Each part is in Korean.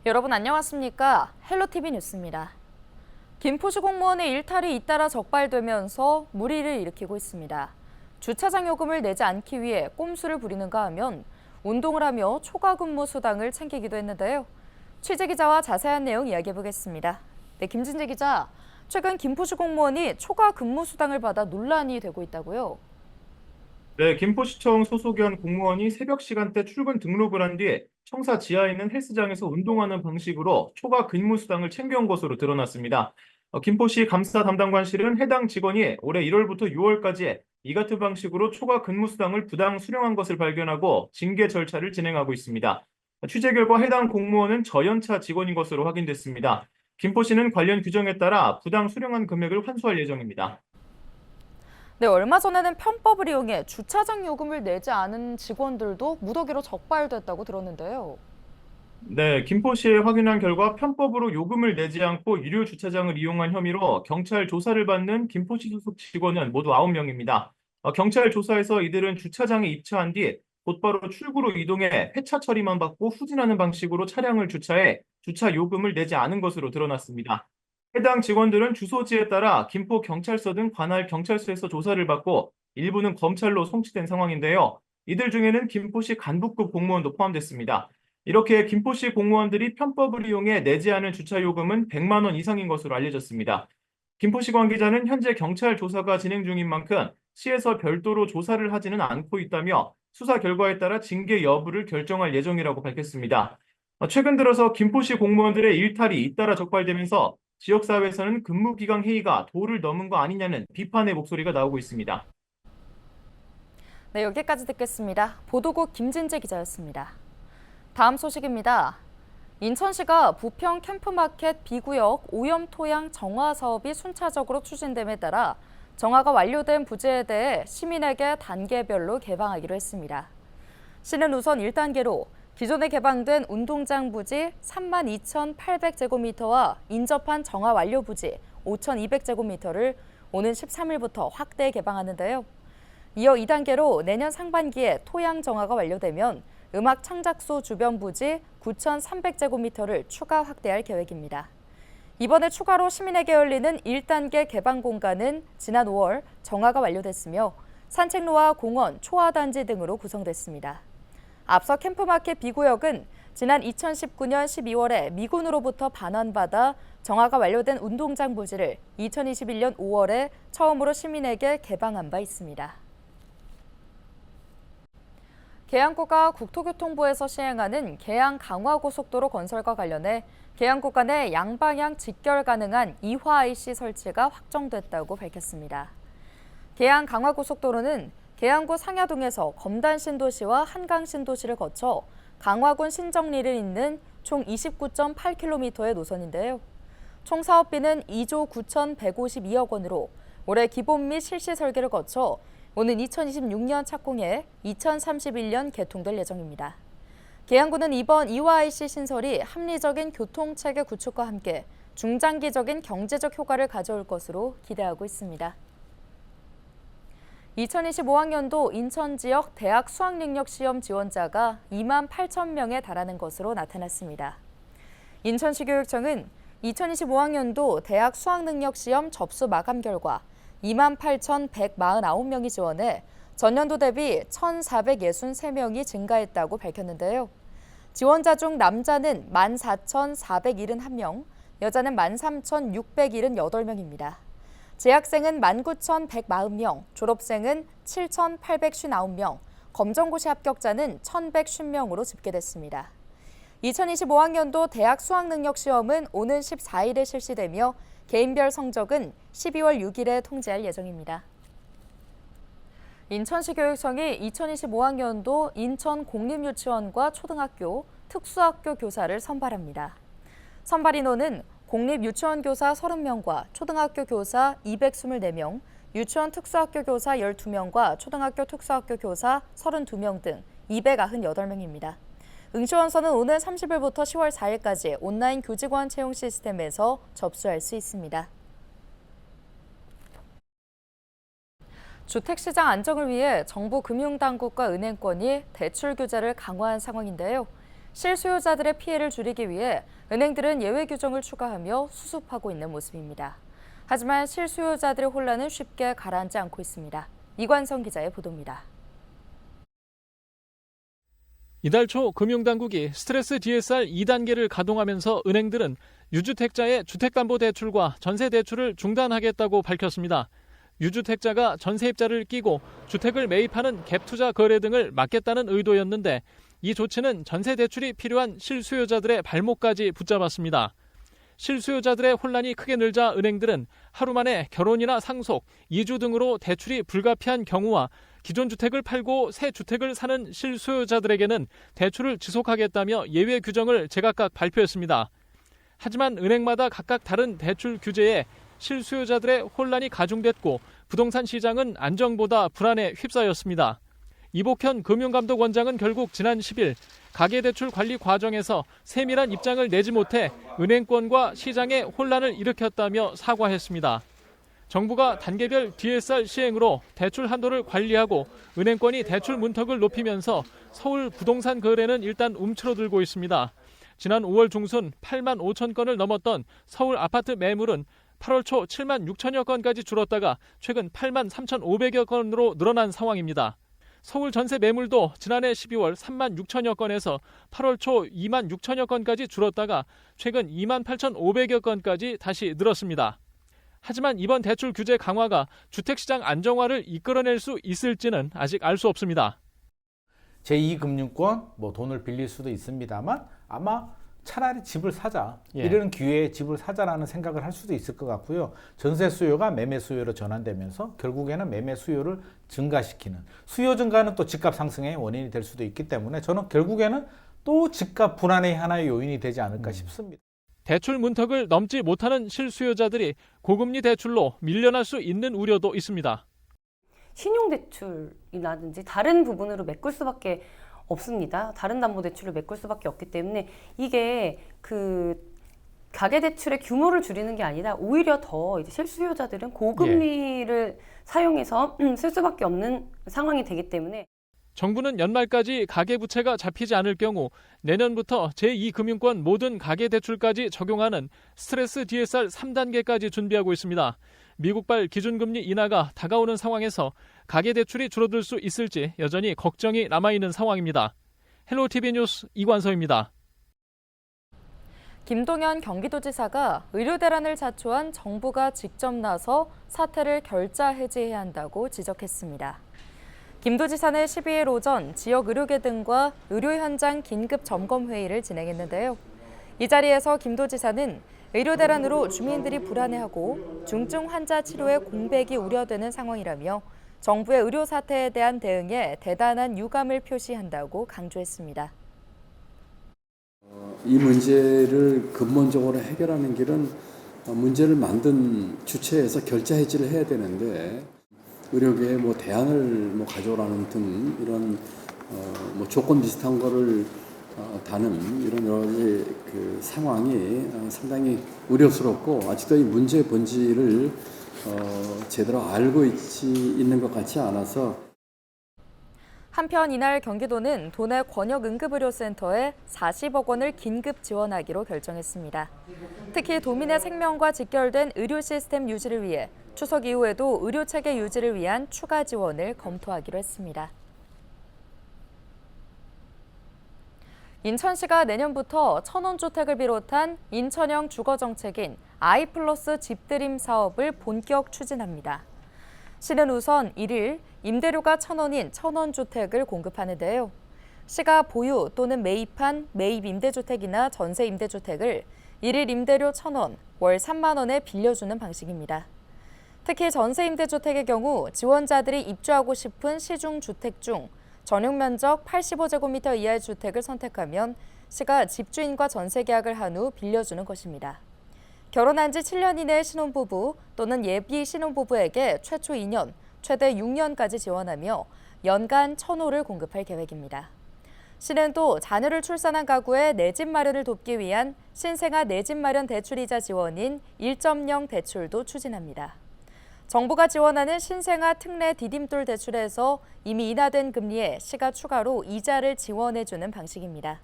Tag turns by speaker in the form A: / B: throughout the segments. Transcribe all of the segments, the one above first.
A: 여러분 안녕하십니까? 헬로티비 뉴스입니다. 김포시 공무원의 일탈이 잇따라 적발되면서 물의를 일으키고 있습니다. 주차장 요금을 내지 않기 위해 꼼수를 부리는가 하면 운동을 하며 초과 근무 수당을 챙기기도 했는데요. 취재 기자와 자세한 내용 이야기해보겠습니다. 네, 김진재 기자, 최근 김포시 공무원이 초과 근무 수당을 받아 논란이 되고 있다고요?
B: 네, 김포시청 소속연 공무원이 새벽 시간대 출근 등록을 한 뒤 청사 지하에 있는 헬스장에서 운동하는 방식으로 초과 근무 수당을 챙겨온 것으로 드러났습니다. 김포시 감사 담당관실은 해당 직원이 올해 1월부터 6월까지 이 같은 방식으로 초과 근무 수당을 부당 수령한 것을 발견하고 징계 절차를 진행하고 있습니다. 취재 결과 해당 공무원은 저연차 직원인 것으로 확인됐습니다. 김포시는 관련 규정에 따라 부당 수령한 금액을 환수할 예정입니다.
A: 네, 얼마 전에는 편법을 이용해 주차장 요금을 내지 않은 직원들도 무더기로 적발됐다고 들었는데요.
B: 네, 김포시에 확인한 결과 편법으로 요금을 내지 않고 유료 주차장을 이용한 혐의로 경찰 조사를 받는 김포시 소속 직원은 모두 9명입니다. 경찰 조사에서 이들은 주차장에 입차한 뒤 곧바로 출구로 이동해 폐차 처리만 받고 후진하는 방식으로 차량을 주차해 주차 요금을 내지 않은 것으로 드러났습니다. 해당 직원들은 주소지에 따라 김포 경찰서 등 관할 경찰서에서 조사를 받고 일부는 검찰로 송치된 상황인데요. 이들 중에는 김포시 간부급 공무원도 포함됐습니다. 이렇게 김포시 공무원들이 편법을 이용해 내지 않은 주차 요금은 100만 원 이상인 것으로 알려졌습니다. 김포시 관계자는 현재 경찰 조사가 진행 중인 만큼 시에서 별도로 조사를 하지는 않고 있다며 수사 결과에 따라 징계 여부를 결정할 예정이라고 밝혔습니다. 최근 들어서 김포시 공무원들의 일탈이 잇따라 적발되면서 지역사회에서는 근무기간 회의가 도를 넘은 거 아니냐는 비판의 목소리가 나오고 있습니다.
A: 네, 여기까지 듣겠습니다. 보도국 김진재 기자였습니다. 다음 소식입니다. 인천시가 부평 캠프마켓 B구역 오염토양 정화 사업이 순차적으로 추진됨에 따라 정화가 완료된 부지에 대해 시민에게 단계별로 개방하기로 했습니다. 시는 우선 1단계로 기존에 개방된 운동장 부지 32,800제곱미터와 인접한 정화 완료 부지 5,200제곱미터를 오는 13일부터 확대 개방하는데요. 이어 2단계로 내년 상반기에 토양 정화가 완료되면 음악 창작소 주변 부지 9,300제곱미터를 추가 확대할 계획입니다. 이번에 추가로 시민에게 열리는 1단계 개방 공간은 지난 5월 정화가 완료됐으며 산책로와 공원, 초화단지 등으로 구성됐습니다. 앞서 캠프마켓 B구역은 지난 2019년 12월에 미군으로부터 반환받아 정화가 완료된 운동장 부지를 2021년 5월에 처음으로 시민에게 개방한 바 있습니다. 계양구가 국토교통부에서 시행하는 계양 강화고속도로 건설과 관련해 계양구 간의 양방향 직결 가능한 이화 IC 설치가 확정됐다고 밝혔습니다. 계양 강화고속도로는 계양구 상야동에서 검단 신도시와 한강 신도시를 거쳐 강화군 신정리를 잇는 총 29.8km의 노선인데요. 총 사업비는 2조 9,152억 원으로 올해 기본 및 실시 설계를 거쳐 오는 2026년 착공해 2031년 개통될 예정입니다. 계양구는 이번 이화 IC 신설이 합리적인 교통체계 구축과 함께 중장기적인 경제적 효과를 가져올 것으로 기대하고 있습니다. 2025학년도 인천 지역 대학 수학능력시험 지원자가 2만 8천 명에 달하는 것으로 나타났습니다. 인천시 교육청은 2025학년도 대학 수학능력시험 접수 마감 결과 2만 8,149명이 지원해 전년도 대비 1,463명이 증가했다고 밝혔는데요. 지원자 중 남자는 14,471명, 여자는 13,678명입니다. 재학생은 19,140명, 졸업생은 7,859명, 검정고시 합격자는 1,150명으로 집계됐습니다. 2025학년도 대학 수학능력시험은 오는 14일에 실시되며 개인별 성적은 12월 6일에 통지할 예정입니다. 인천시 교육청이 2025학년도 인천 공립유치원과 초등학교, 특수학교 교사를 선발합니다. 선발 인원은 공립유치원 교사 30명과 초등학교 교사 224명, 유치원 특수학교 교사 12명과 초등학교 특수학교 교사 32명 등 298명입니다. 응시원서는 오늘 30일부터 10월 4일까지 온라인 교직원 채용 시스템에서 접수할 수 있습니다. 주택시장 안정을 위해 정부 금융당국과 은행권이 대출 규제를 강화한 상황인데요. 실수요자들의 피해를 줄이기 위해 은행들은 예외 규정을 추가하며 수습하고 있는 모습입니다. 하지만 실수요자들의 혼란은 쉽게 가라앉지 않고 있습니다. 이관성 기자의 보도입니다.
C: 이달 초 금융당국이 스트레스 DSR 2단계를 가동하면서 은행들은 유주택자의 주택담보대출과 전세대출을 중단하겠다고 밝혔습니다. 유주택자가 전세입자를 끼고 주택을 매입하는 갭투자 거래 등을 막겠다는 의도였는데 이 조치는 전세대출이 필요한 실수요자들의 발목까지 붙잡았습니다. 실수요자들의 혼란이 크게 늘자 은행들은 하루 만에 결혼이나 상속, 이주 등으로 대출이 불가피한 경우와 기존 주택을 팔고 새 주택을 사는 실수요자들에게는 대출을 지속하겠다며 예외 규정을 제각각 발표했습니다. 하지만 은행마다 각각 다른 대출 규제에 실수요자들의 혼란이 가중됐고 부동산 시장은 안정보다 불안에 휩싸였습니다. 이복현 금융감독원장은 결국 지난 10일 가계대출 관리 과정에서 세밀한 입장을 내지 못해 은행권과 시장에 혼란을 일으켰다며 사과했습니다. 정부가 단계별 DSR 시행으로 대출 한도를 관리하고 은행권이 대출 문턱을 높이면서 서울 부동산 거래는 일단 움츠러들고 있습니다. 지난 5월 중순 8만 5천 건을 넘었던 서울 아파트 매물은 8월 초 7만 6천여 건까지 줄었다가 최근 8만 3,500여 건으로 늘어난 상황입니다. 서울 전세 매물도 지난해 12월 3만 6천여 건에서 8월 초 2만 6천여 건까지 줄었다가 최근 2만 8,500여 건까지 다시 늘었습니다. 하지만 이번 대출 규제 강화가 주택시장 안정화를 이끌어낼 수 있을지는 아직 알 수 없습니다.
D: 제2금융권 돈을 빌릴 수도 있습니다만 아마 차라리 집을 사자, 이런 기회에 집을 사자라는 생각을 할 수도 있을 것 같고요. 전세 수요가 매매 수요로 전환되면서 결국에는 매매 수요를 증가시키는, 수요 증가는 또 집값 상승의 원인이 될 수도 있기 때문에 저는 결국에는 또 집값 불안의 하나의 요인이 되지 않을까 싶습니다.
C: 대출 문턱을 넘지 못하는 실수요자들이 고금리 대출로 밀려날 수 있는 우려도 있습니다.
E: 신용대출이라든지 다른 부분으로 메꿀 수밖에 없습니다. 다른 담보대출을 메꿀 수밖에 없기 때문에 이게 가계대출의 규모를 줄이는 게 아니라 오히려 더 이제 실수요자들은 고금리를 사용해서 쓸 수밖에 없는 상황이 되기 때문에
C: 정부는 연말까지 가계부채가 잡히지 않을 경우 내년부터 제2금융권 모든 가계대출까지 적용하는 스트레스 DSR 3단계까지 준비하고 있습니다. 미국발 기준금리 인하가 다가오는 상황에서 가계대출이 줄어들 수 있을지 여전히 걱정이 남아있는 상황입니다. 헬로티비 뉴스 이관서입니다.
A: 김동연 경기도지사가 의료대란을 자초한 정부가 직접 나서 사태를 결자 해지해야 한다고 지적했습니다. 김 도지사는 12일 오전 지역 의료계 등과 의료 현장 긴급 점검 회의를 진행했는데요. 이 자리에서 김 도지사는 의료대란으로 주민들이 불안해하고 중증 환자 치료에 공백이 우려되는 상황이라며 정부의 의료 사태에 대한 대응에 대단한 유감을 표시한다고 강조했습니다.
F: 이 문제를 근본적으로 해결하는 길은 문제를 만든 주체에서 결자 해지를 해야 되는데 의료계에 대안을 가져오라는 등 이런 조건 비슷한 거를 다는 이런 여러 가지 상황이 상당히 우려스럽고 아직도 이 문제의 본질을 제대로 알고 있는 것 같지 않아서.
A: 한편 이날 경기도는 도내 권역응급의료센터에 40억 원을 긴급 지원하기로 결정했습니다. 특히 도민의 생명과 직결된 의료 시스템 유지를 위해 추석 이후에도 의료체계 유지를 위한 추가 지원을 검토하기로 했습니다. 인천시가 내년부터 천원주택을 비롯한 인천형 주거정책인 아이플러스 집들임 사업을 본격 추진합니다. 시는 우선 1일 임대료가 1,000원인 천원주택을 공급하는데요. 시가 보유 또는 매입한 매입 임대주택이나 전세 임대주택을 1일 임대료 1,000원, 월 3만 원에 빌려주는 방식입니다. 특히 전세 임대주택의 경우 지원자들이 입주하고 싶은 시중 주택 중 전용 면적 85제곱미터 이하의 주택을 선택하면 시가 집주인과 전세 계약을 한 후 빌려주는 것입니다. 결혼한 지 7년 이내의 신혼부부 또는 예비 신혼부부에게 최초 2년, 최대 6년까지 지원하며 연간 1,000호를 공급할 계획입니다. 시는 또 자녀를 출산한 가구의 내 집 마련을 돕기 위한 신생아 내 집 마련 대출이자 지원인 1.0 대출도 추진합니다. 정부가 지원하는 신생아 특례 디딤돌 대출에서 이미 인하된 금리에 시가 추가로 이자를 지원해주는 방식입니다.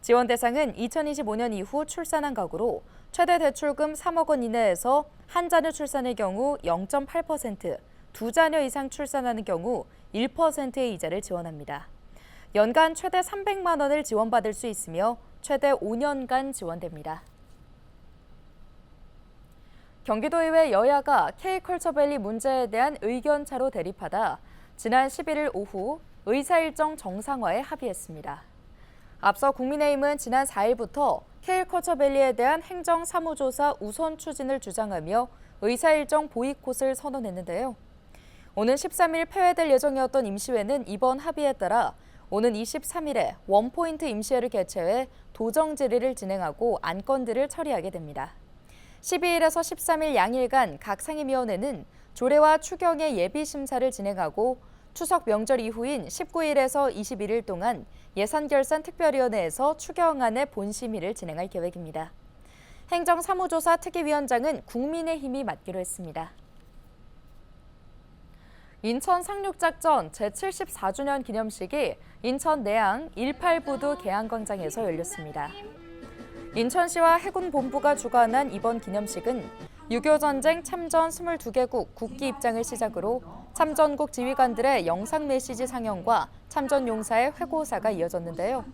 A: 지원 대상은 2025년 이후 출산한 가구로 최대 대출금 3억 원 이내에서 한 자녀 출산의 경우 0.8%, 두 자녀 이상 출산하는 경우 1%의 이자를 지원합니다. 연간 최대 300만 원을 지원받을 수 있으며 최대 5년간 지원됩니다. 경기도의회 여야가 K컬처밸리 문제에 대한 의견차로 대립하다 지난 11일 오후 의사일정 정상화에 합의했습니다. 앞서 국민의힘은 지난 4일부터 K컬처밸리에 대한 행정사무조사 우선 추진을 주장하며 의사일정 보이콧을 선언했는데요. 오는 13일 폐회될 예정이었던 임시회는 이번 합의에 따라 오는 23일에 원포인트 임시회를 개최해 도정 질의를 진행하고 안건들을 처리하게 됩니다. 12일에서 13일 양일간 각 상임위원회는 조례와 추경의 예비심사를 진행하고 추석 명절 이후인 19일에서 21일 동안 예산결산특별위원회에서 추경안의 본심의를 진행할 계획입니다. 행정사무조사 특위위원장은 국민의힘이 맡기로 했습니다. 인천 상륙작전 제74주년 기념식이 인천 내양 18부두 계양광장에서 열렸습니다. 인천시와 해군본부가 주관한 이번 기념식은 6.25 전쟁 참전 22개국 국기 입장을 시작으로 참전국 지휘관들의 영상 메시지 상영과 참전 용사의 회고사가 이어졌는데요.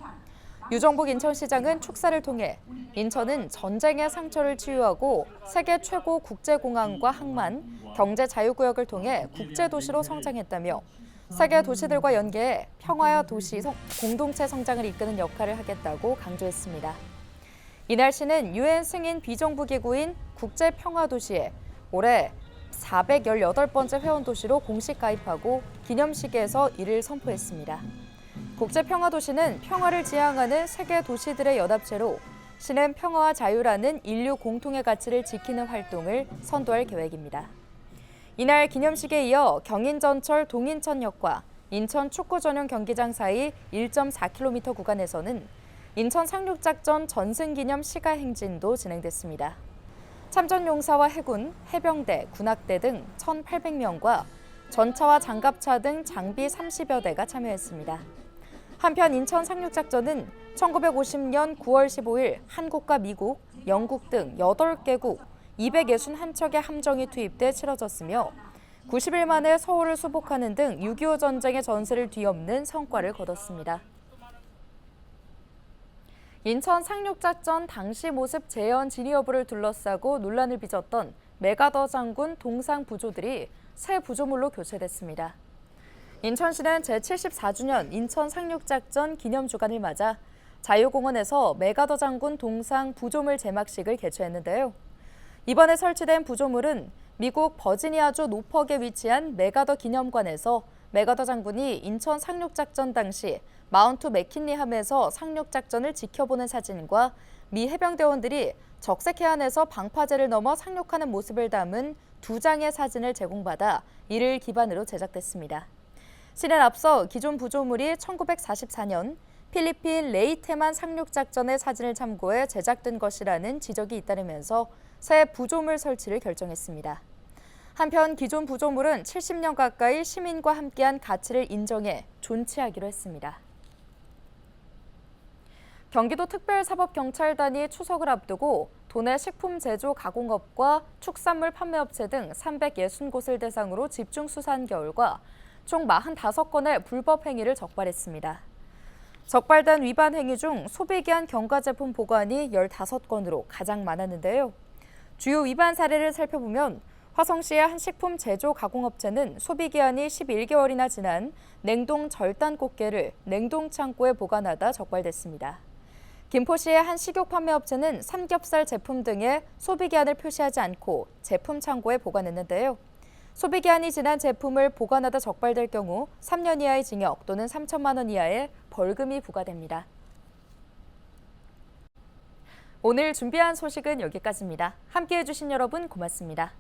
A: 유정복 인천시장은 축사를 통해 인천은 전쟁의 상처를 치유하고 세계 최고 국제공항과 항만, 경제자유구역을 통해 국제도시로 성장했다며 세계 도시들과 연계해 평화와 도시 공동체 성장을 이끄는 역할을 하겠다고 강조했습니다. 이날 씨는 유엔 승인 비정부기구인 국제평화도시에 올해 418번째 회원도시로 공식 가입하고 기념식에서 이를 선포했습니다. 국제평화도시는 평화를 지향하는 세계 도시들의 연합체로 시는 평화와 자유라는 인류 공통의 가치를 지키는 활동을 선도할 계획입니다. 이날 기념식에 이어 경인전철 동인천역과 인천 축구 전용 경기장 사이 1.4km 구간에서는 인천 상륙작전 전승기념 시가행진도 진행됐습니다. 참전용사와 해군, 해병대, 군악대 등 1,800명과 전차와 장갑차 등 장비 30여 대가 참여했습니다. 한편 인천 상륙작전은 1950년 9월 15일 한국과 미국, 영국 등 8개국 261척의 함정이 투입돼 치러졌으며 90일 만에 서울을 수복하는 등 6.25 전쟁의 전세를 뒤엎는 성과를 거뒀습니다. 인천 상륙작전 당시 모습 재현 진위 여부를 둘러싸고 논란을 빚었던 메가더 장군 동상 부조들이 새 부조물로 교체됐습니다. 인천시는 제74주년 인천 상륙작전 기념주간을 맞아 자유공원에서 메가더 장군 동상 부조물 제막식을 개최했는데요. 이번에 설치된 부조물은 미국 버지니아주 노퍽에 위치한 메가더 기념관에서 메가더 장군이 인천 상륙작전 당시 마운트 맥킨리함에서 상륙작전을 지켜보는 사진과 미 해병대원들이 적색해안에서 방파제를 넘어 상륙하는 모습을 담은 2장의 사진을 제공받아 이를 기반으로 제작됐습니다. 시는 앞서 기존 부조물이 1944년 필리핀 레이테만 상륙작전의 사진을 참고해 제작된 것이라는 지적이 잇따르면서 새 부조물 설치를 결정했습니다. 한편 기존 부조물은 70년 가까이 시민과 함께한 가치를 인정해 존치하기로 했습니다. 경기도 특별사법경찰단이 추석을 앞두고 도내 식품 제조 가공업과 축산물 판매업체 등 360곳을 대상으로 집중 수사한 결과 총 45건의 불법 행위를 적발했습니다. 적발된 위반 행위 중 소비기한 경과제품 보관이 15건으로 가장 많았는데요. 주요 위반 사례를 살펴보면 화성시의 한 식품 제조 가공업체는 소비기한이 11개월이나 지난 냉동 절단 꽃게를 냉동창고에 보관하다 적발됐습니다. 김포시의 한 식욕 판매업체는 삼겹살 제품 등의 소비기한을 표시하지 않고 제품 창고에 보관했는데요. 소비기한이 지난 제품을 보관하다 적발될 경우 3년 이하의 징역 또는 3천만 원 이하의 벌금이 부과됩니다. 오늘 준비한 소식은 여기까지입니다. 함께해 주신 여러분 고맙습니다.